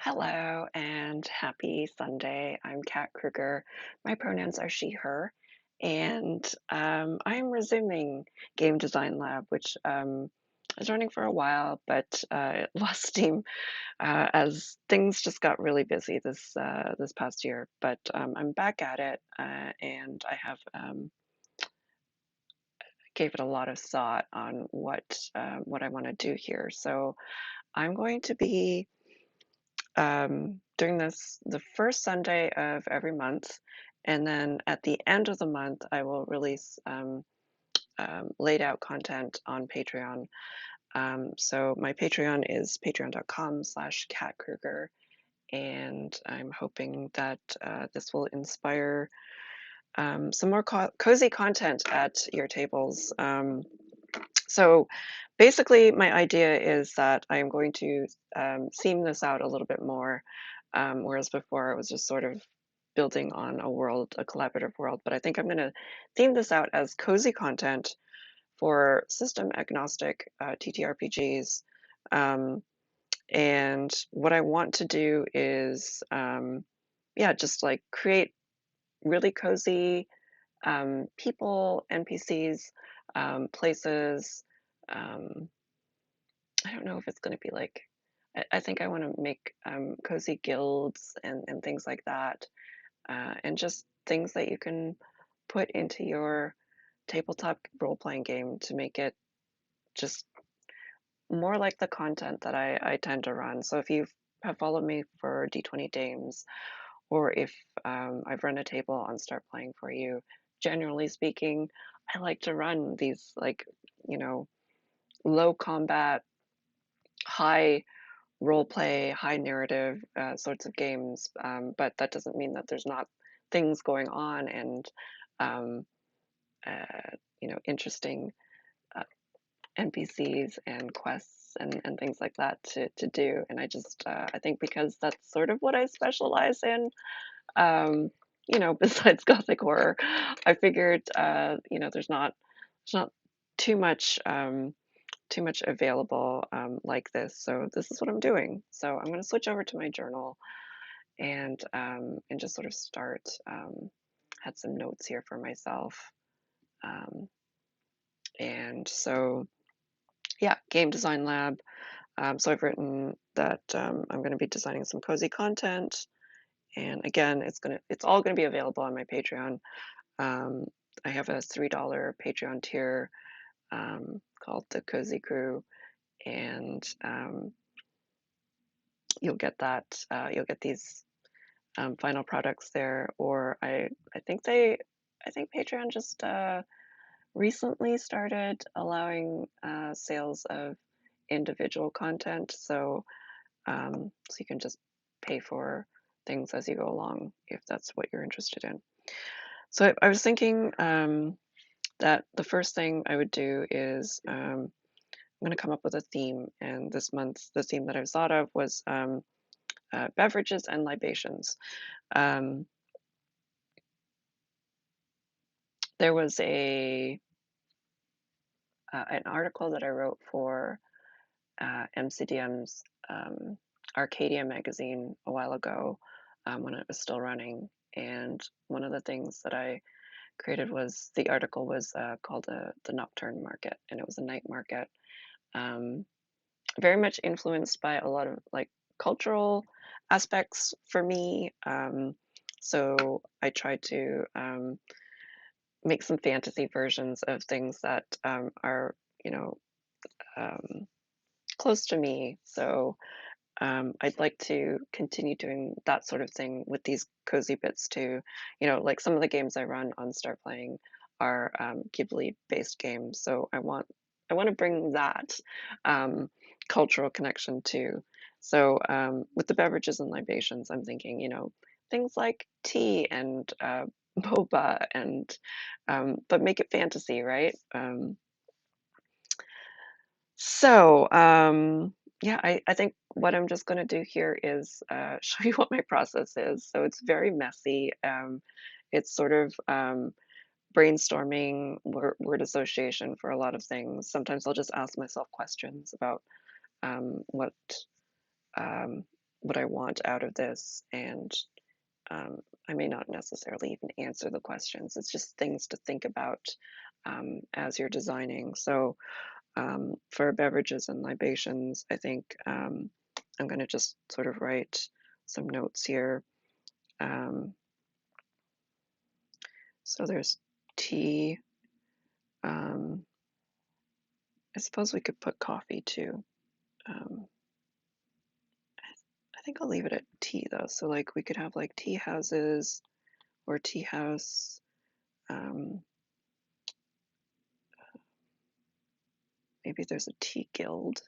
Hello and happy Sunday. I'm Kat Kruger. My pronouns are she, her, and I'm resuming Game Design Lab, which I was running for a while, but it lost steam as things just got really busy this past year. But I'm back at it, and I have gave it a lot of thought on what I want to do here. So I'm going to be doing this the first Sunday of every month. And then at the end of the month, I will release laid out content on Patreon. So my Patreon is patreon.com/Kat Kruger. And I'm hoping that this will inspire some more cozy content at your tables. So basically, my idea is that I am going to theme this out a little bit more, whereas before it was just sort of building on a world, a collaborative world. But I think I'm going to theme this out as cozy content for system agnostic TTRPGs. Um, and what I want to do is, yeah, just like create really cozy people, NPCs, places. Um, I don't know if it's going to be like, I think I want to make cozy guilds and things like that, and just things that you can put into your tabletop role playing game to make it just more like the content that I tend to run. So if you have followed me for D20 Dames, or if I've run a table on Start Playing for You, generally speaking, I like to run these like, you know, low combat, high role play, high narrative sorts of games. But that doesn't mean that there's not things going on and, um, interesting uh, NPCs and quests and things like that to do. And I think because that's sort of what I specialize in, um, besides gothic horror, I figured, there's not too much, too much available like this. So this is what I'm doing. So I'm going to switch over to my journal and just sort of start. Had some notes here for myself, um, and so yeah, game design lab. So I've written that I'm going to be designing some cozy content, and again, it's all gonna be available on my Patreon. Um, I have a $3 Patreon tier called the Cozy Crew, and you'll get that. You'll get these final products there. Or I think Patreon just recently started allowing sales of individual content. So you can just pay for things as you go along if that's what you're interested in. So I was thinking that the first thing I would do is I'm going to come up with a theme. And this month, the theme that I thought of was beverages and libations. Um, there was an article that I wrote for MCDM's Arcadia magazine a while ago when it was still running. And one of the things that I created was the article was called the Nocturne Market, and it was a night market. Um, Very much influenced by a lot of like cultural aspects for me. So I tried to make some fantasy versions of things that are, you know, um, close to me. So I'd like to continue doing that sort of thing with these cozy bits too. Like some of the games I run on Start Playing are Ghibli-based games, so I want to bring that um, cultural connection too. So with the beverages and libations, I'm thinking, things like tea and boba and but make it fantasy, right? Yeah, I think what I'm just going to do here is show you what my process is. So it's very messy. It's sort of brainstorming, word association for a lot of things. Sometimes I'll just ask myself questions about what um, what I want out of this, and um, I may not necessarily even answer the questions. It's just things to think about as you're designing. So for beverages and libations, I think I'm going to just sort of write some notes here. Um, so there's tea. Um, I suppose we could put coffee too. Um, I think I'll leave it at tea though. So like we could have like tea houses or tea house. Um, maybe there's a tea guild.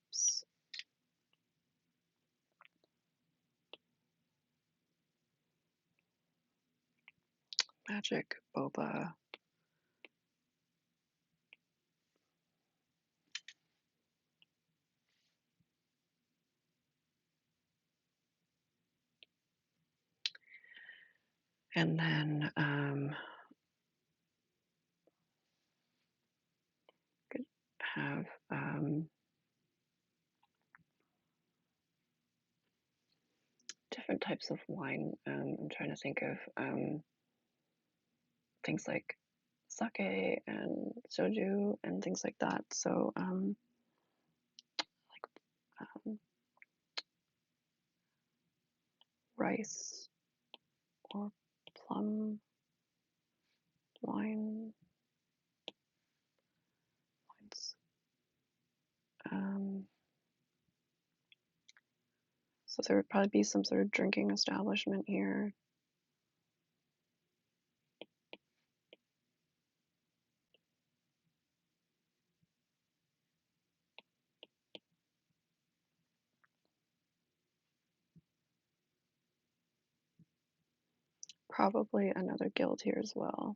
Oops. Magic, boba. And then could have different types of wine. I'm trying to think of things like sake and soju and things like that. So like rice or plum wine wines. Um, so there would probably be some sort of drinking establishment here. Probably another guild here as well.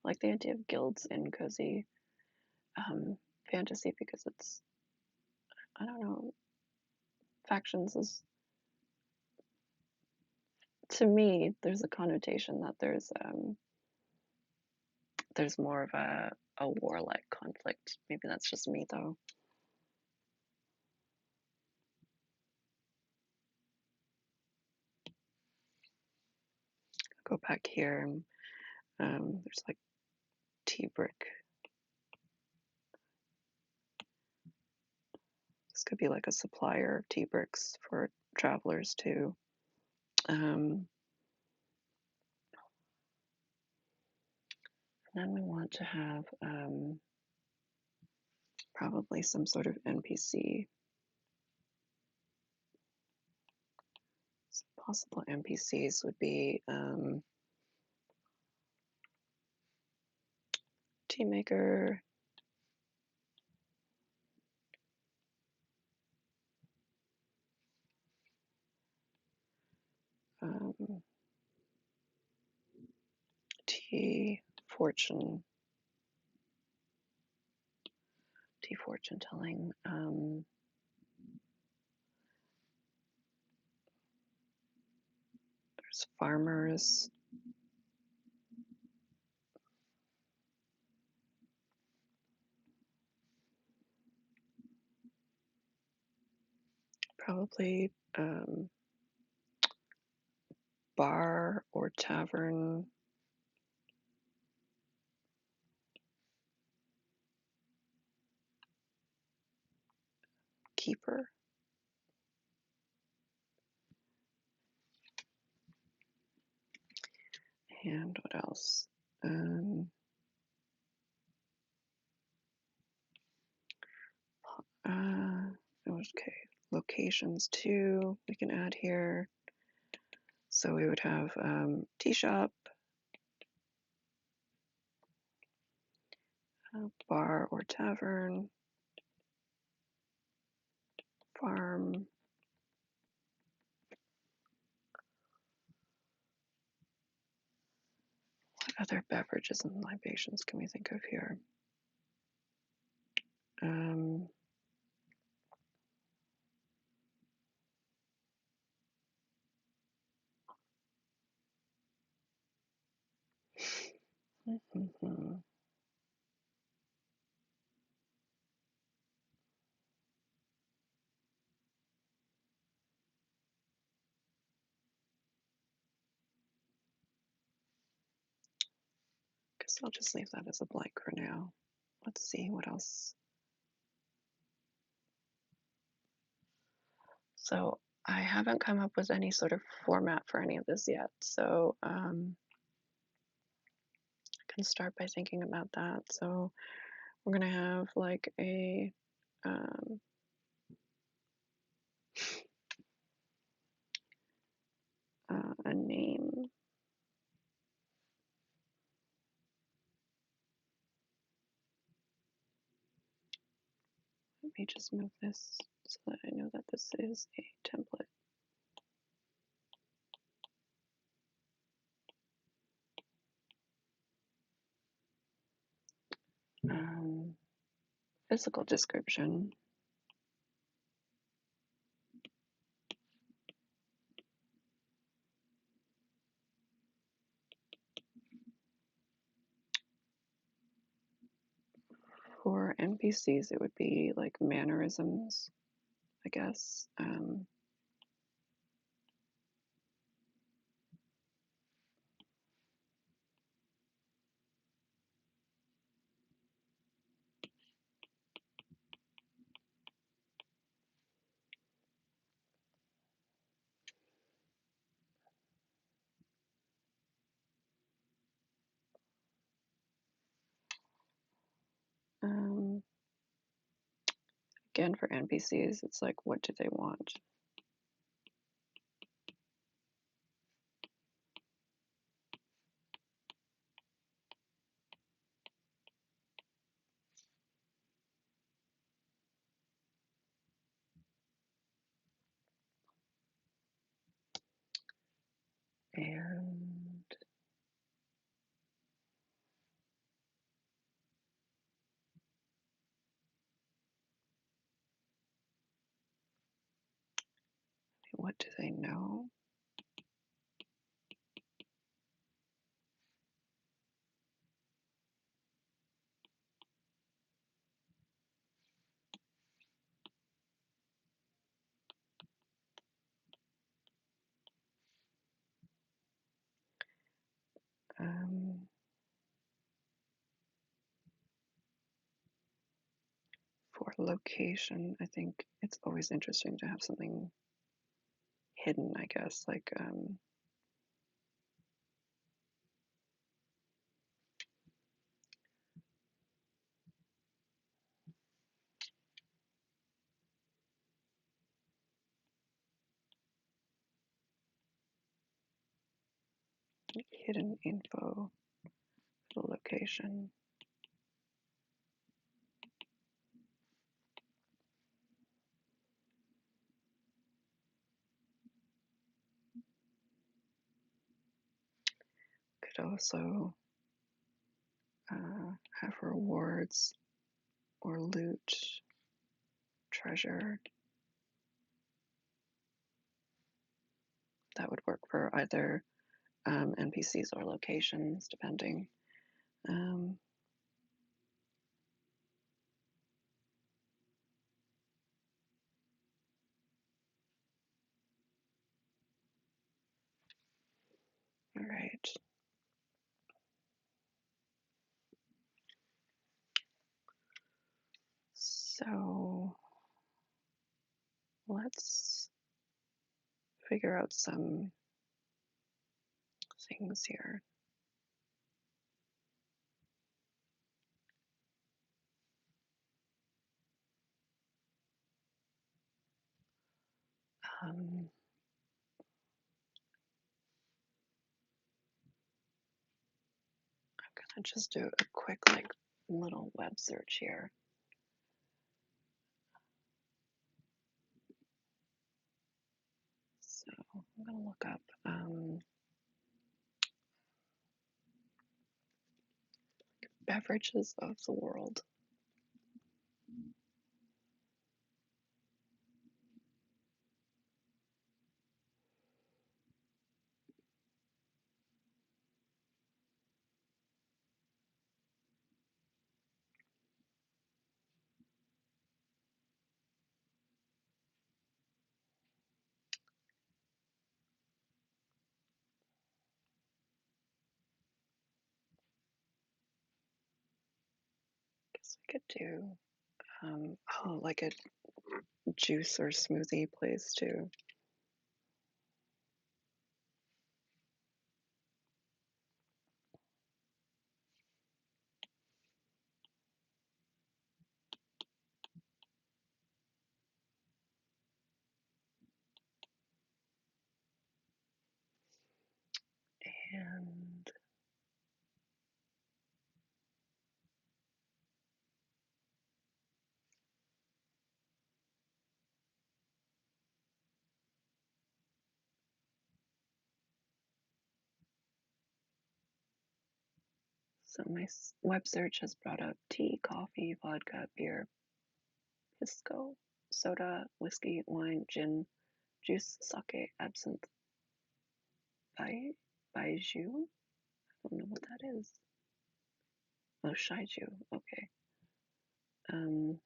Like the idea of guilds in cozy fantasy because it's, I don't know, factions is, to me, there's a connotation that there's more of a warlike conflict. Maybe that's just me though. Go back here and there's like tea brick. This could be like a supplier of tea bricks for travelers too. Um, and then we want to have probably some sort of NPC. Some possible NPCs would be tea maker, um, tea fortune, tea fortune telling. There's farmers. Probably bar or tavern keeper. And what else? Okay, locations too, we can add here. So we would have tea shop, bar or tavern, farm. What other beverages and libations can we think of here? Um, guess I'll just leave that as a blank for now. Let's see what else. So I haven't come up with any sort of format for any of this yet. So I can start by thinking about that. So we're gonna have like um, a name. Let me just move this so that I know that this is a template. Physical description. For NPCs, it would be like mannerisms, I guess. Um, Again, for NPCs, it's like, what do they want? And what do they know? Um, for location, I think it's always interesting to have something hidden, I guess, like hidden info for the location. Could also have rewards or loot, treasure. That would work for either NPCs or locations, depending. Um, all right. So let's figure out some things here. I'm gonna just do a quick like little web search here. So I'm gonna look up beverages of the world. could do, oh, like a juice or smoothie place too. And so my web search has brought up tea, coffee, vodka, beer, pisco, soda, whiskey, wine, gin, juice, sake, absinthe, baijiu. I don't know what that is. Oh, shaiju. Okay. Um,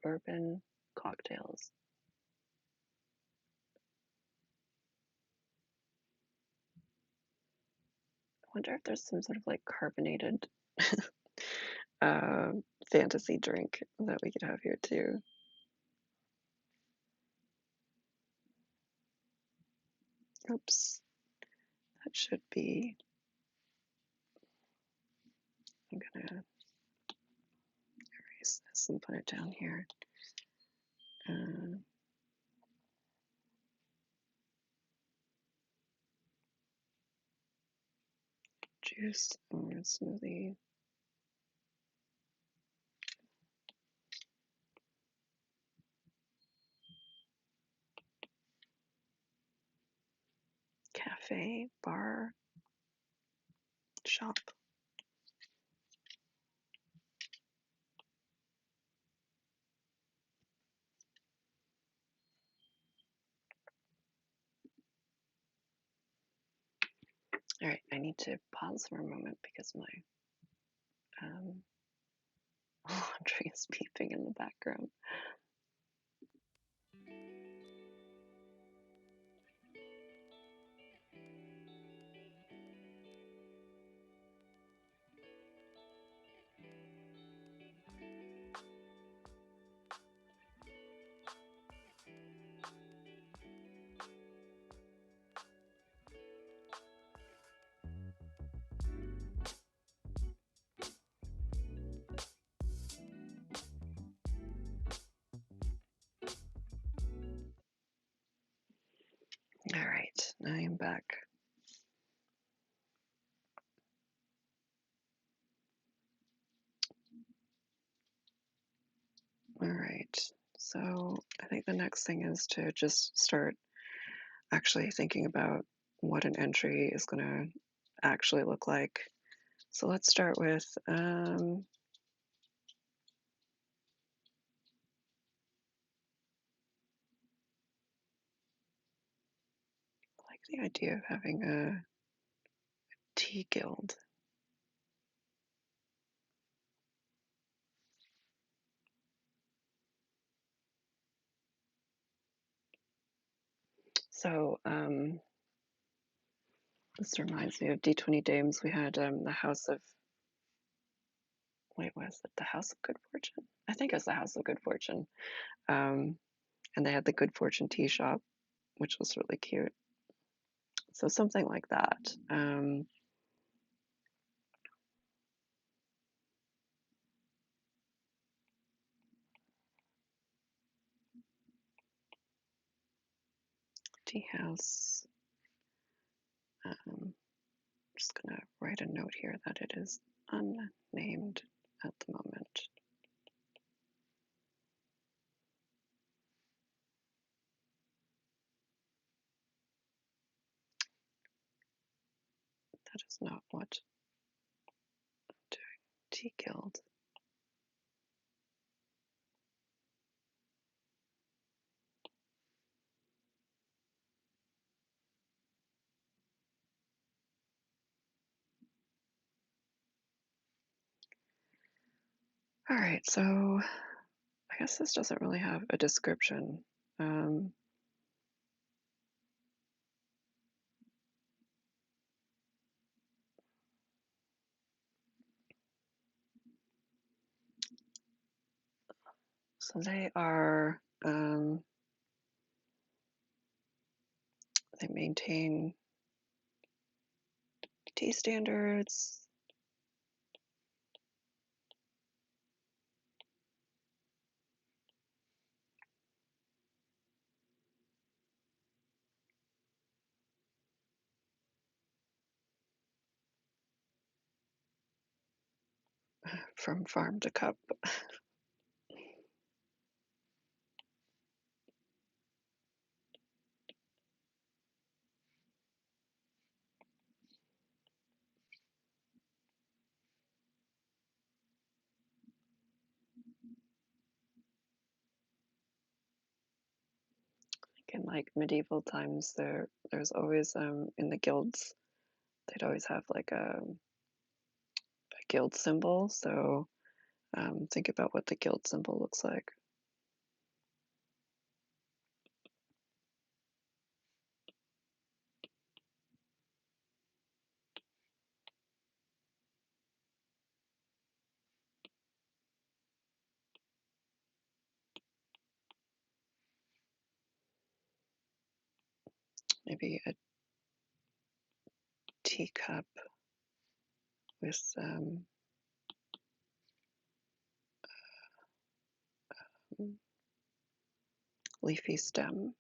bourbon cocktails. I wonder if there's some sort of like carbonated uh, fantasy drink that we could have here too. Oops, that should be. I'm gonna erase this and put it down here. Uh, juice or smoothie. Cafe, bar, shop. All right, I need to pause for a moment because my laundry is beeping in the background. All right, I am back. All right, so I think the next thing is to just start actually thinking about what an entry is going to actually look like. So let's start with I like the idea of having a tea guild. So this reminds me of D20 Dames. We had the House of, wait, was it the House of Good Fortune? I think it was the House of Good Fortune. And they had the Good Fortune tea shop, which was really cute. So something like that. Tea house. I'm just going to write a note here that it is unnamed at the moment. That is not what I'm doing. Tea guild. All right, so I guess this doesn't really have a description. So they maintain T standards. From farm to cup. In like medieval times, there's always in the guilds, they'd always have like a guild symbol. So think about what the guild symbol looks like. Maybe a teacup with leafy stem.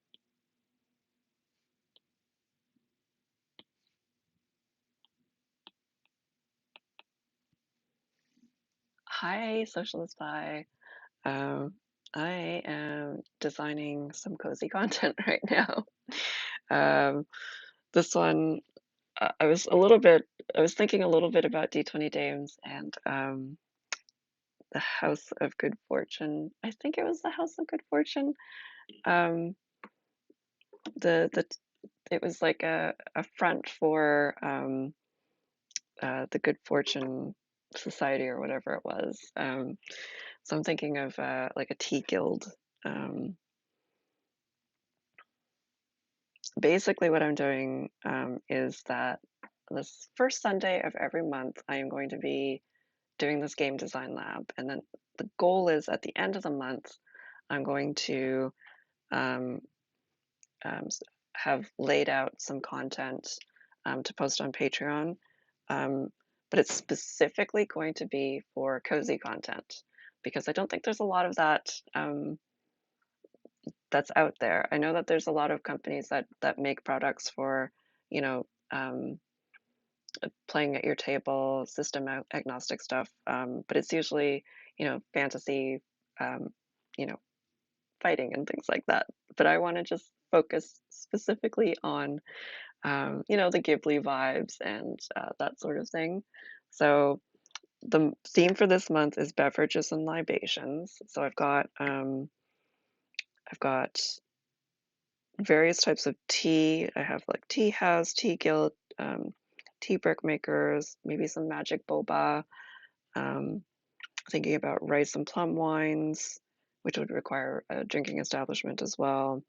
Hi, Socialist Pie. Um, I am designing some cozy content right now. Um, this one, I was thinking a little bit about D20 Dames and the House of Good Fortune. I think it was the House of Good Fortune. Um, the it was like a front for the Good Fortune Society or whatever it was. So I'm thinking of like a tea guild. Um, Basically, what I'm doing is that this first Sunday of every month, I am going to be doing this game design lab, and then the goal is at the end of the month, I'm going to um, have laid out some content to post on Patreon. Um, but it's specifically going to be for cozy content because I don't think there's a lot of that that's out there. I know that there's a lot of companies that make products for, you know, um, playing at your table, system agnostic stuff, but it's usually, fantasy, um, you know, fighting and things like that. But I want to just focus specifically on, the Ghibli vibes and that sort of thing. So the theme for this month is beverages and libations. So I've got various types of tea. I have like tea house, tea guild, tea brick makers, maybe some magic boba. Um, Thinking about rice and plum wines, which would require a drinking establishment as well.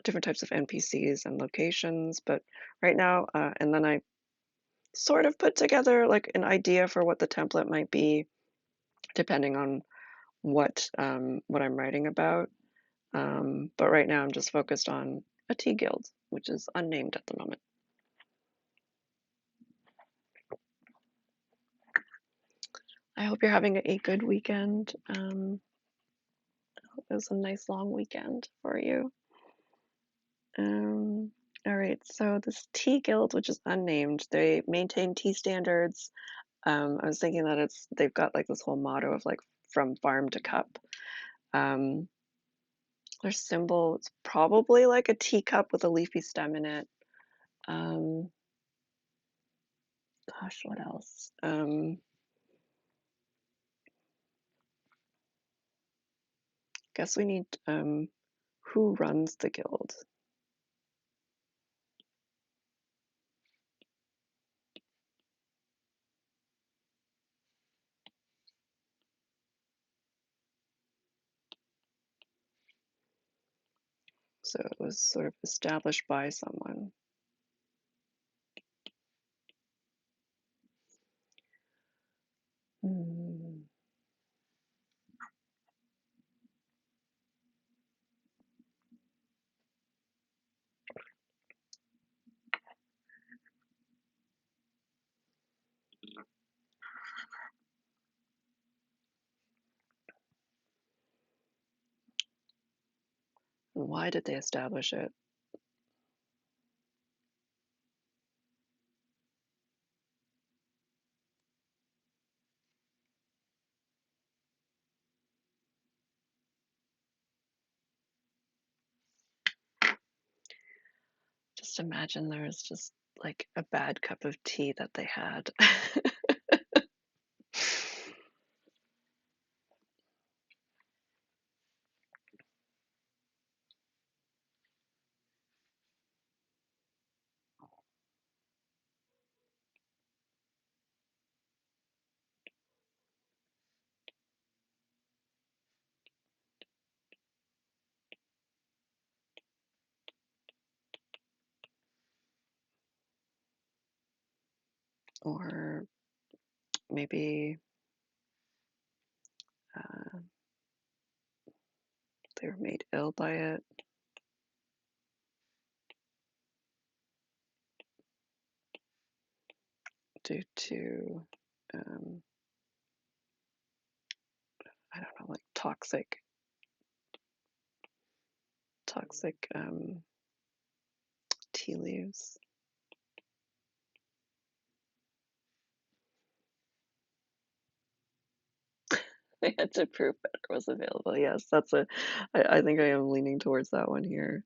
Different types of NPCs and locations. But right now, and then I sort of put together like an idea for what the template might be, depending on what I'm writing about. But right now, I'm just focused on a tea guild, which is unnamed at the moment. I hope you're having a good weekend. It was a nice long weekend for you. Um, all right, so this tea guild, which is unnamed, they maintain tea standards. I was thinking that they've got like this whole motto of like from farm to cup. Um, their symbol is probably like a teacup with a leafy stem in it. Um, Gosh, what else? Guess we need who runs the guild? So it was sort of established by someone. Hmm. Why did they establish it? Just imagine there's just like a bad cup of tea that they had. Or maybe uh, they were made ill by it due to, um, I don't know, like toxic tea leaves. They had to prove better was available. Yes, I think I am leaning towards that one here.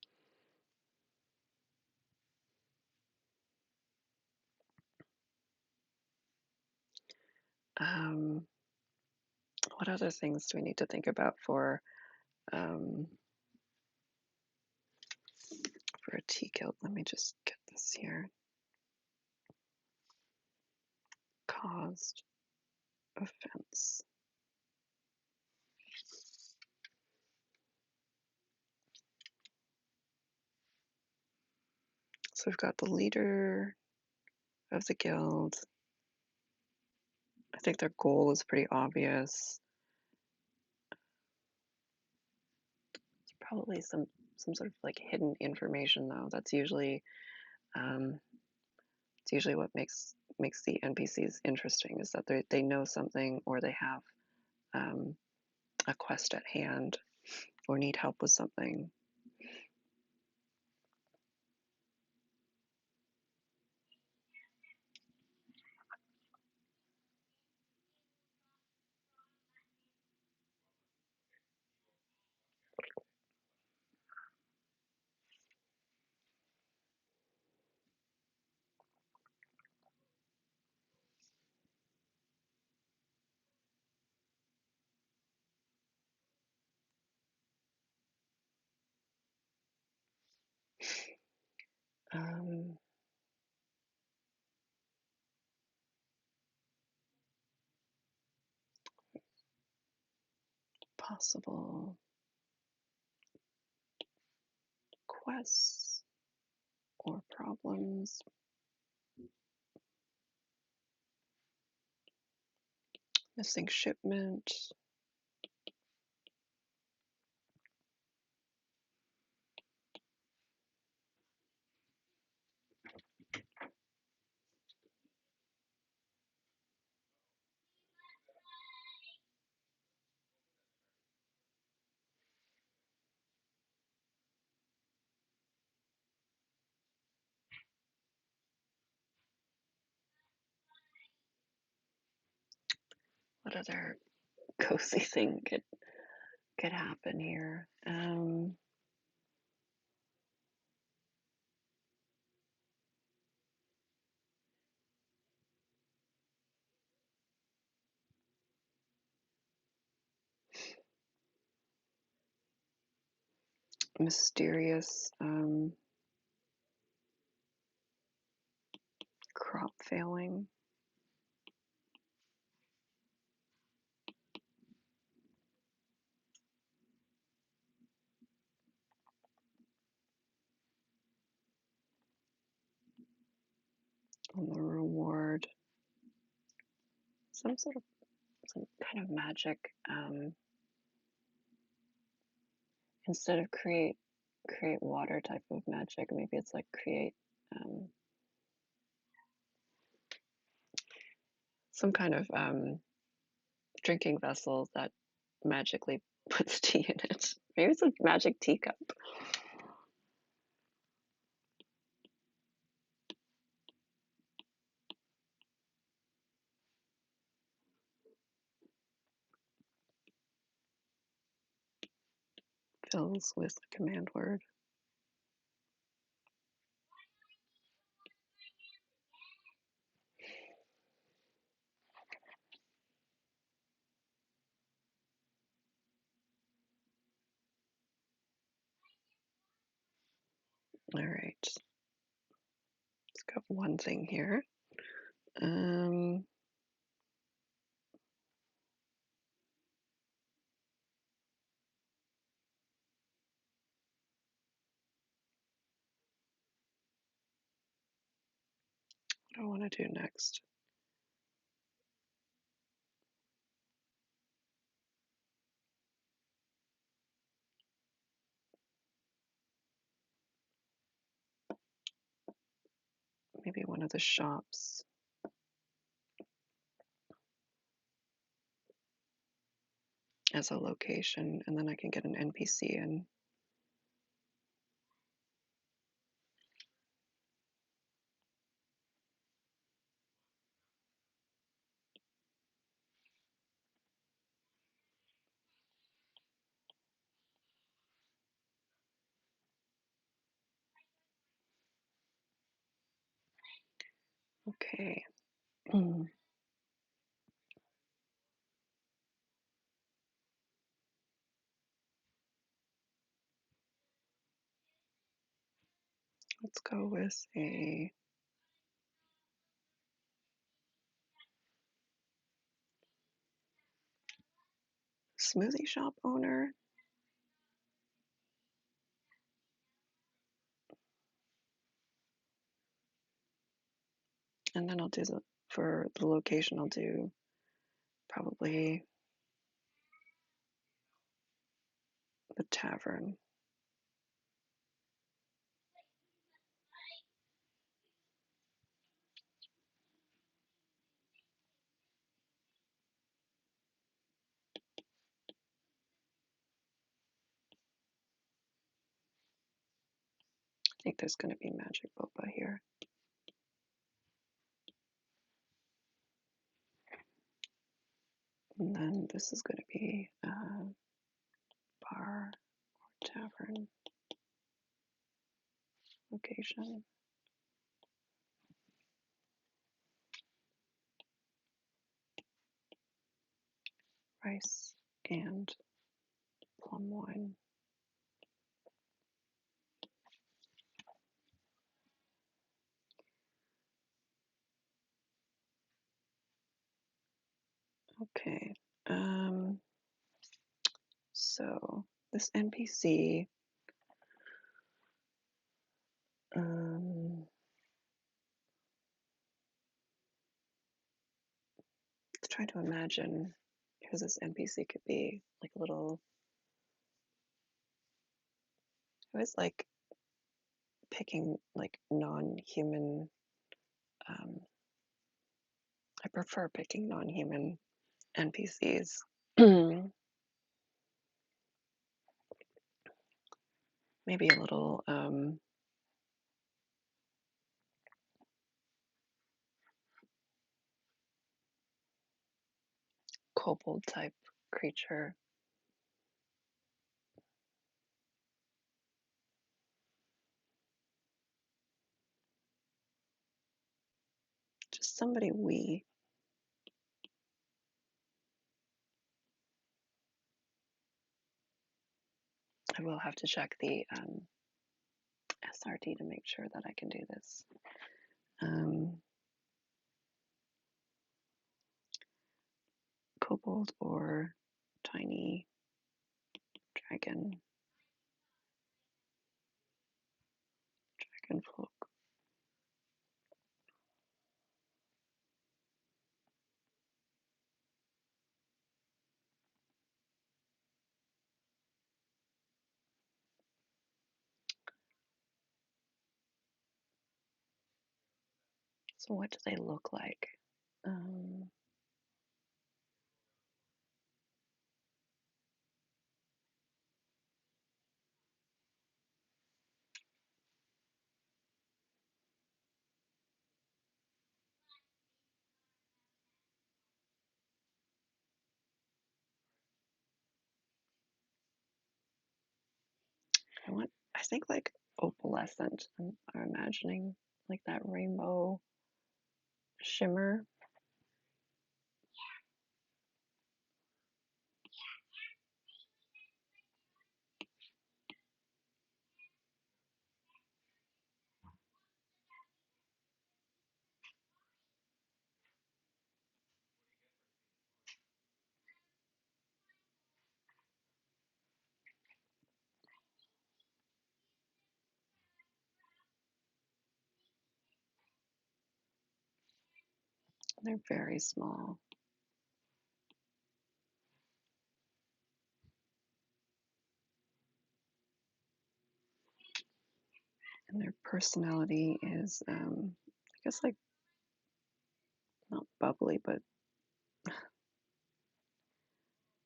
Um, what other things do we need to think about um, for a tea guild? Let me just get this here. Caused offense. So we've got the leader of the guild. I think their goal is pretty obvious. It's probably some sort of like hidden information though. Um, it's usually what makes the NPCs interesting is that they know something or they have um, a quest at hand or need help with something. Um, possible quests or problems. Missing shipment. What other cozy thing could happen here? Mysterious crop failing. On the reward. Some sort of some kind of magic. Instead of create water type of magic, maybe it's like create um, some kind of drinking vessel that magically puts tea in it. Maybe it's a magic teacup. Fills with a command word. All right, let's go one thing here. What do I want to do next? Maybe one of the shops as a location, and then I can get an NPC in. Okay. Let's go with a smoothie shop owner. And then I'll do for the location, I'll do probably the tavern. I think there's going to be magic boba here. And then this is going to be a bar or tavern location. Rice and plum wine. Okay. So this NPC, let's try to imagine who this NPC could be. Like a little, I was like picking like non-human, I prefer picking non-human NPCs. Maybe a little kobold type creature. Just somebody wee. I will have to check the SRT to make sure that I can do this. Kobold or tiny dragon folk. So what do they look like? I think like opalescent. I'm imagining like that rainbow shimmer. They're very small. And their personality is, I guess, like not bubbly, but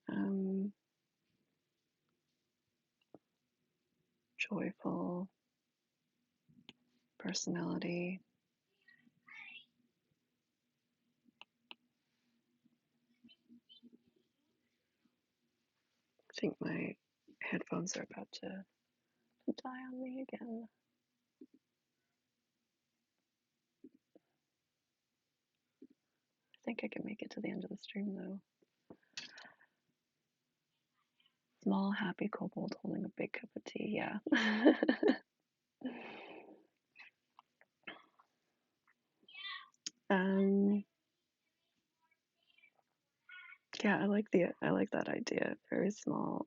um, joyful personality. I think my headphones are about to die on me again. I think I can make it to the end of the stream though. Small, happy kobold holding a big cup of tea. Yeah. um, yeah, I like that idea. Very small.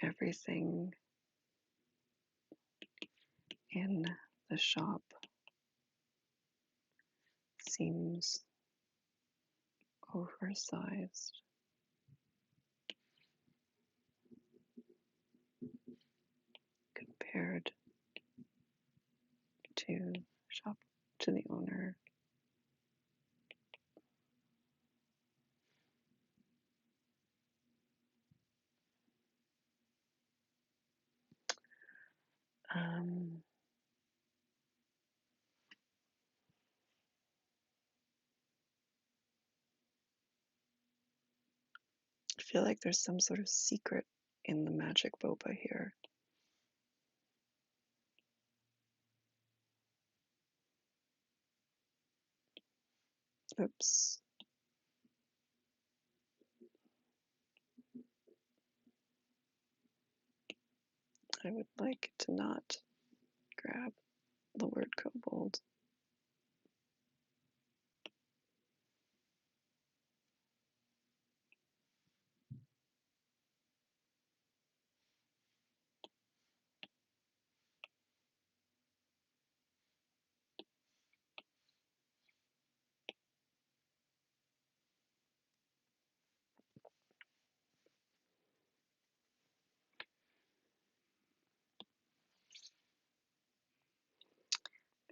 Everything in the shop seems oversized compared to shop to the owner. Um, I feel like there's some sort of secret in the magic boba here. Oops. I would like to not grab the word kobold.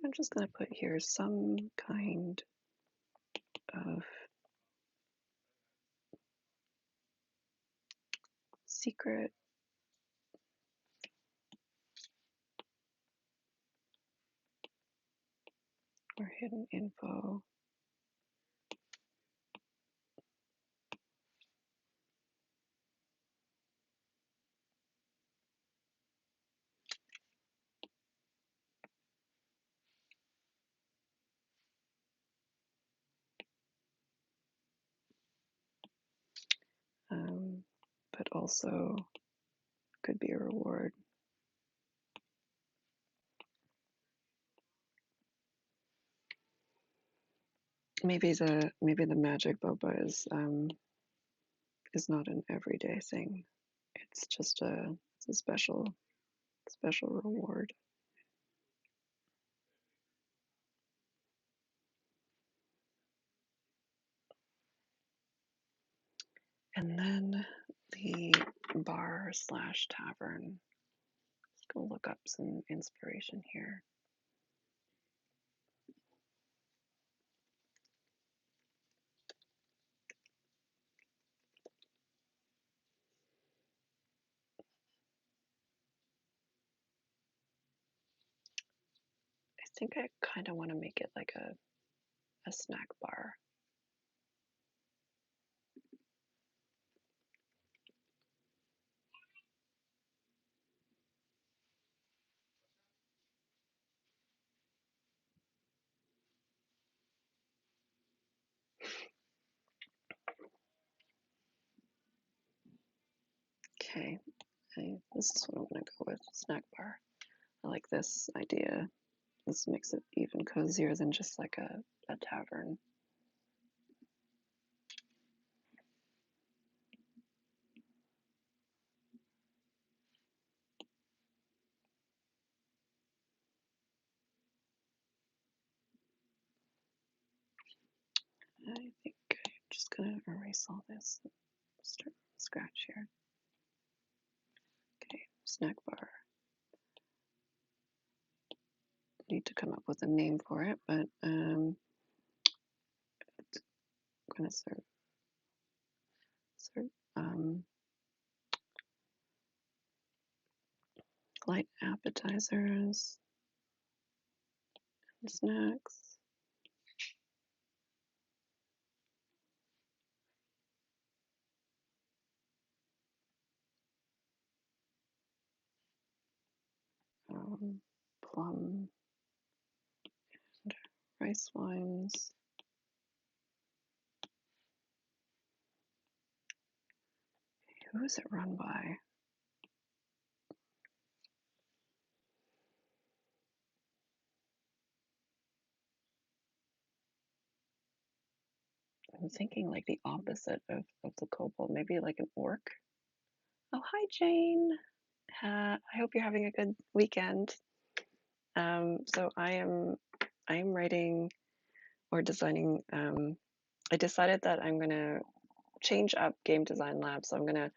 I'm just going to put here some kind of secret or hidden info. But also could be a reward. Maybe the magic boba is not an everyday thing. It's just it's a special reward. And then the bar slash tavern. Let's go look up some inspiration here. I think I kind of want to make it like a snack bar. Okay, this is what I'm gonna go with, snack bar. I like this idea. This makes it even cozier than just like a tavern. I think I'm just gonna erase all this and start from scratch here. Okay, snack bar. Need to come up with a name for it, but I'm gonna serve light appetizers and snacks. Plum and rice wines. Who is it run by? I'm thinking like the opposite of the kobold, maybe like an orc. Oh, hi, Jane. I hope you're having a good weekend. So I am writing or designing. I decided that I'm gonna change up game design lab. So I'm gonna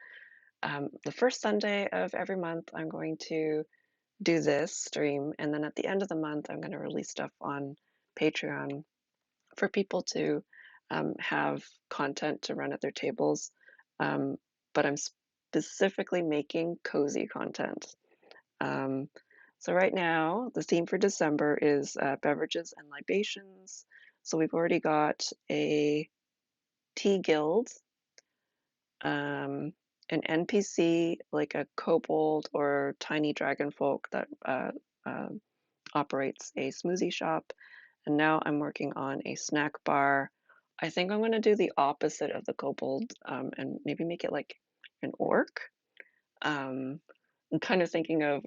the first Sunday of every month I'm going to do this stream, and then at the end of the month I'm gonna release stuff on Patreon for people to have content to run at their tables. Um, but I'm specifically making cozy content. Um, so right now, the theme for December is beverages and libations. So we've already got a tea guild, um, an NPC like a kobold or tiny dragon folk that uh, operates a smoothie shop, and now I'm working on a snack bar. I think I'm going to do the opposite of the kobold and maybe make it like an orc. Um, I'm kind of thinking of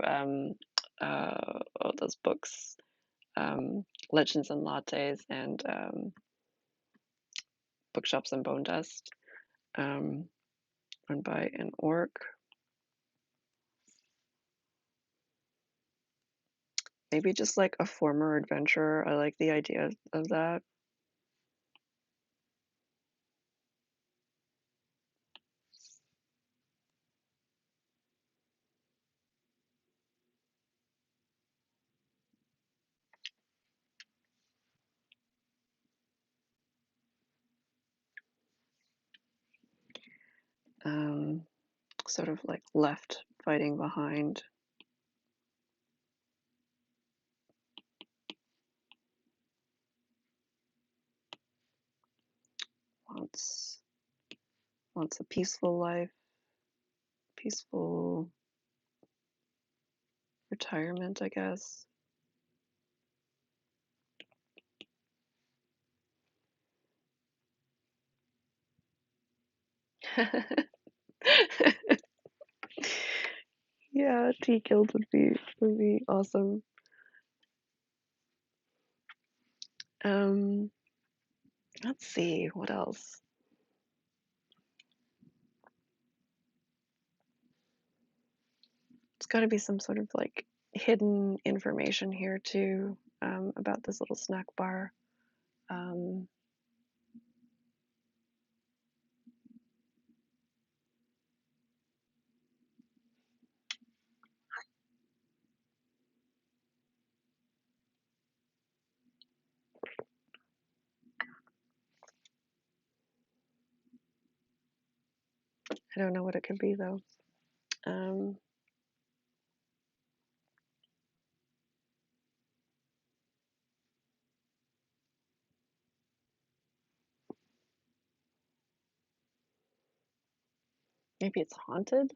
those books, Legends and Lattes and Bookshops and Bone Dust, um, run by an orc. Maybe just like a former adventurer. I like the idea of that. Um, Sort of like left fighting behind. Wants wants a peaceful life, peaceful retirement, I guess. Yeah, tea guild would be awesome. Um, let's see what else. It's got to be some sort of like hidden information here too about this little snack bar. Um, I don't know what it could be though. Um, Maybe it's haunted.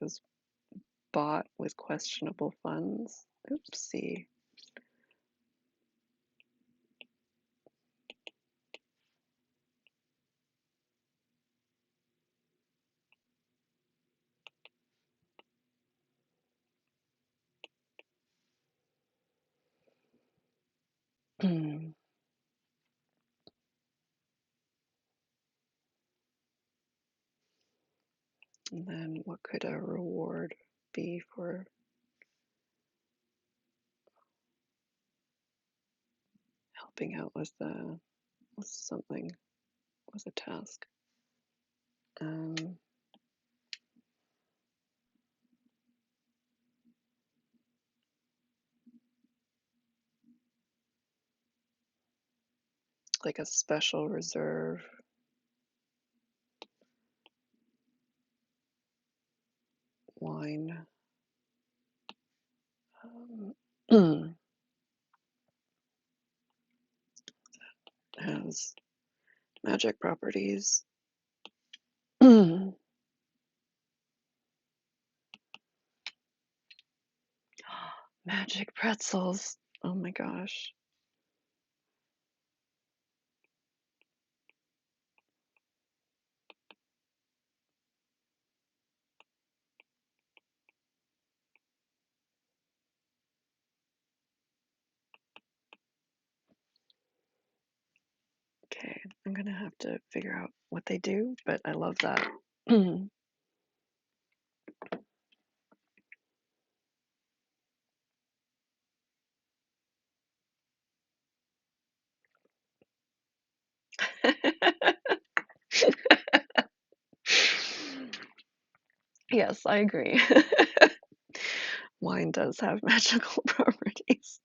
was bought with questionable funds. Oopsie. And then what could a reward be for helping out with something, with a task? Like a special reserve. Wine. Has magic properties. Magic pretzels. Oh my gosh. Okay, I'm gonna have to figure out what they do, but I love that. Yes, I agree. Wine does have magical properties.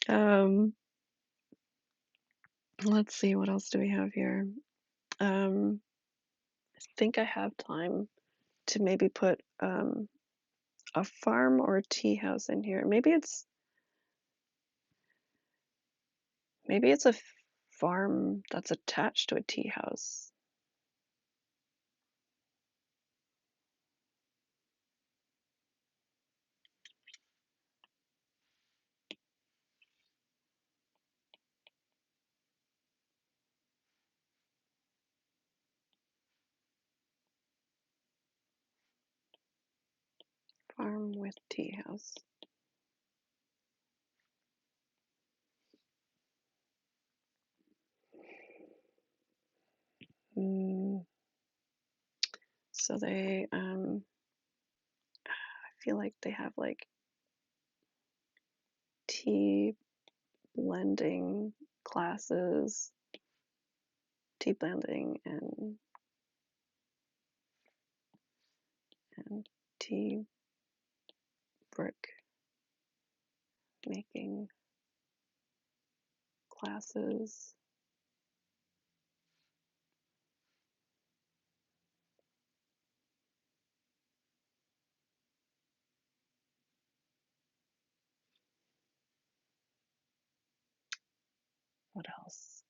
Um, let's see, what else do we have here? I think I have time to maybe put a farm or a tea house in here. Maybe it's a farm that's attached to a tea house. Farm with tea house. Mm, so I feel like they have like tea blending classes, tea blending and tea brick making classes. What else?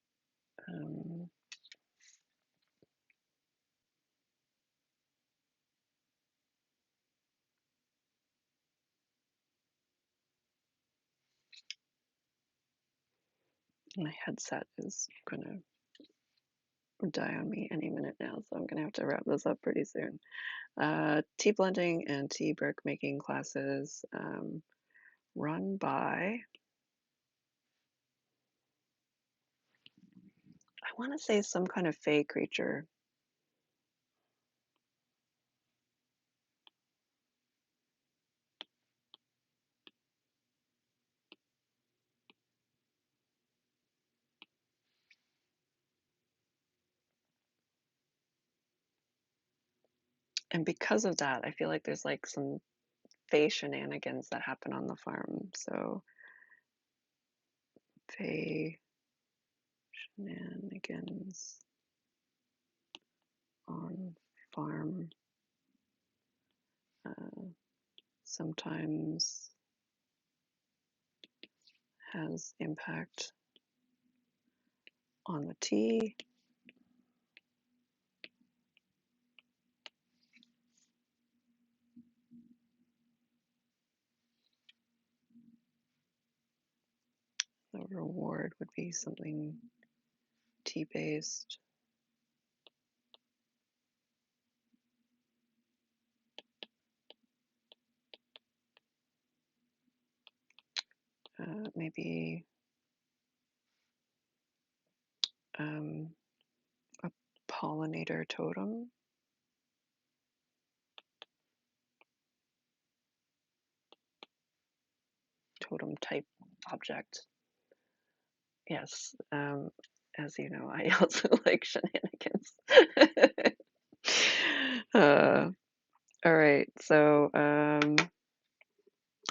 My headset is gonna die on me any minute now, so I'm gonna have to wrap this up pretty soon. Tea blending and tea brick making classes run by, I want to say, some kind of fey creature. And because of that, I feel like there's like some fey shenanigans that happen on the farm. So, fey shenanigans on farm sometimes has impact on the tea. The reward would be something tea-based. Maybe um, a pollinator totem, totem type object. Yes, as you know, I also like shenanigans. uh, all right, so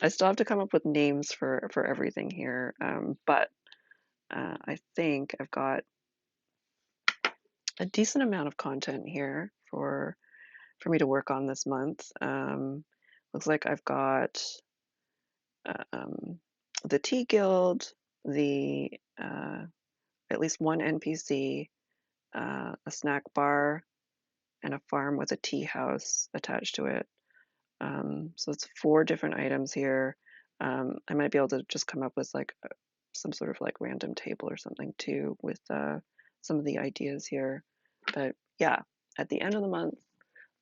I still have to come up with names for everything here, but I think I've got a decent amount of content here for me to work on this month. Looks like I've got um, the Tea Guild, the at least one NPC, a snack bar, and a farm with a tea house attached to it. So it's 4 different items here. I might be able to just come up with like some sort of like random table or something too with some of the ideas here. But yeah, at the end of the month,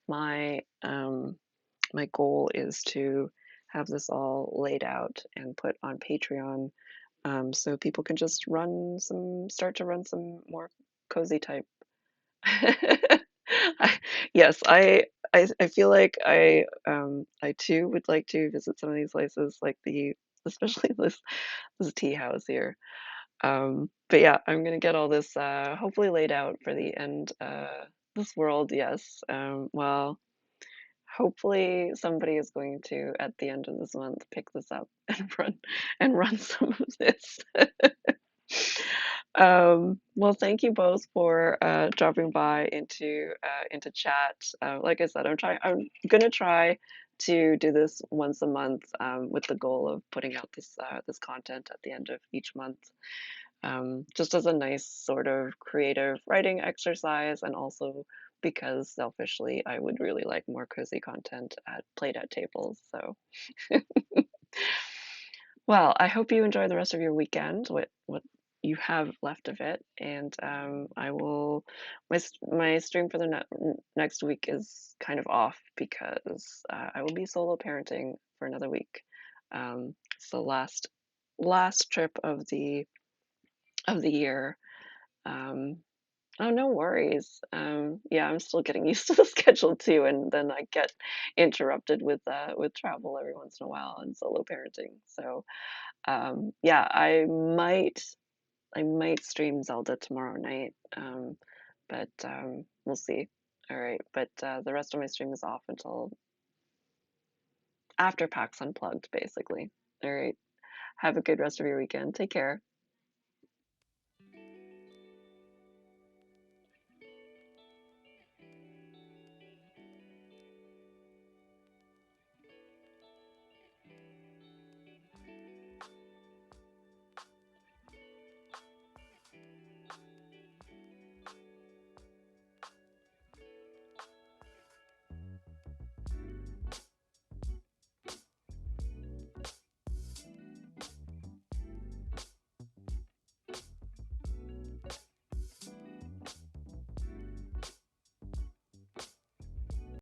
my my goal is to have this all laid out and put on Patreon, so people can just start to run some more cozy type. Yes, I feel like I too would like to visit some of these places, like especially this tea house here. But yeah, I'm gonna get all this hopefully laid out for the end this world, yes. Well, hopefully somebody is going to at the end of this month pick this up and run some of this. Well, thank you both for dropping by into chat. Like I said, I'm gonna try to do this once a month with the goal of putting out this content at the end of each month, just as a nice sort of creative writing exercise, and also because selfishly I would really like more cozy content at played at tables. So well, I hope you enjoy the rest of your weekend, what you have left of it, and I will. My stream for the next week is kind of off because I will be solo parenting for another week. It's the last trip of the year. Um, oh, no worries. Yeah, I'm still getting used to the schedule too, and then I get interrupted with travel every once in a while and solo parenting. So yeah, I might stream Zelda tomorrow night, but we'll see. All right, but the rest of my stream is off until after PAX Unplugged, basically. All right, have a good rest of your weekend. Take care.